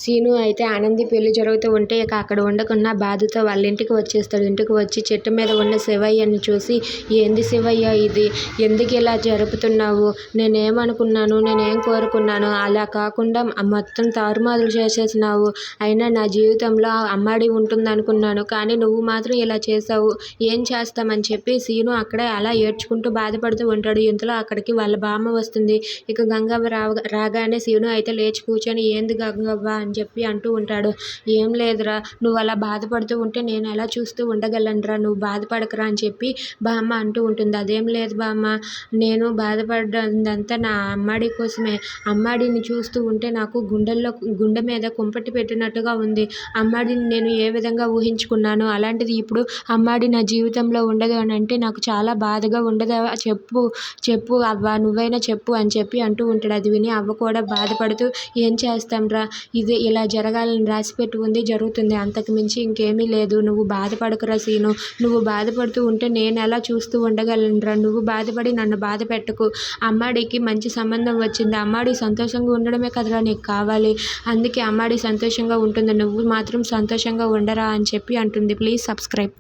Scene అయితే ఆనంది పెళ్లి జరుగుతూ ఉంటే ఇక అక్కడ ఉండకున్న బాధతో వాళ్ళ ఇంటికి వచ్చేస్తాడు. ఇంటికి వచ్చి చెట్టు మీద ఉన్న శివయ్యని చూసి, ఏంది శివయ్య ఇది, ఎందుకు ఇలా జరుపుతున్నావు, నేనేమనుకున్నాను, నేనేం కోరుకున్నాను, అలా కాకుండా మొత్తం తారుమారు చేసేసినావు. అయినా నా జీవితంలో అమ్మాడి ఉంటుంది అనుకున్నాను, కానీ నువ్వు మాత్రం ఇలా చేసావు, ఏం చేస్తామని చెప్పి సీను అక్కడే అలా ఏడ్చుకుంటూ బాధపడుతూ ఉంటాడు. ఇంతలో అక్కడికి వాళ్ళ బామ్మ వస్తుంది. ఇక గంగవ్వ రాగానే సీను అయితే లేచి కూర్చొని, ఏంది గంగవ్వ అని చెప్పి అంటూ ఉంటాడు. ఏం లేదురా, నువ్వు అలా బాధపడుతూ ఉంటే నేను ఎలా చూస్తూ ఉండగలనురా, నువ్వు బాధపడకరా అని చెప్పి బామ్మ అంటూ ఉంటుంది. అదేం లేదు బామ్మ, నేను బాధపడ్డంతా నా అమ్మాడి కోసమే. అమ్మాడిని చూస్తూ ఉంటే నాకు గుండె మీద కుంపటి పెట్టినట్టుగా ఉంది. అమ్మాడిని నేను ఏ విధంగా ఊహించుకున్నాను, అలాంటిది ఇప్పుడు అమ్మాడి నా జీవితంలో ఉండదు అని అంటే నాకు చాలా బాధగా ఉండదా, చెప్పు చెప్పు అవ్వ, నువ్వైనా చెప్పు అని చెప్పి అంటూ ఉంటాడు. అది విని అవ్వ కూడా బాధపడుతూ, ఏం చేస్తాంరా, ఇది ఇలా జరగాలని రాసిపెట్టి ఉంది, జరుగుతుంది, అంతకు మించి ఇంకేమీ లేదు, నువ్వు బాధపడకురా సీను, నువ్వు బాధపడుతూ ఉంటే నేను ఎలా చూస్తూ ఉండగలనురా, నువ్వు బాధపడి నన్ను బాధ పెట్టకు. అమ్మాడికి మంచి సంబంధం వచ్చింది, అమ్మాడి సంతోషంగా ఉండడమే కదరా నీకు కావాలి, అందుకే అమ్మాడి సంతోషంగా ఉంటుంది, నువ్వు మాత్రం సంతోషంగా ఉండరా అని చెప్పి అంటుంది. Please subscribe.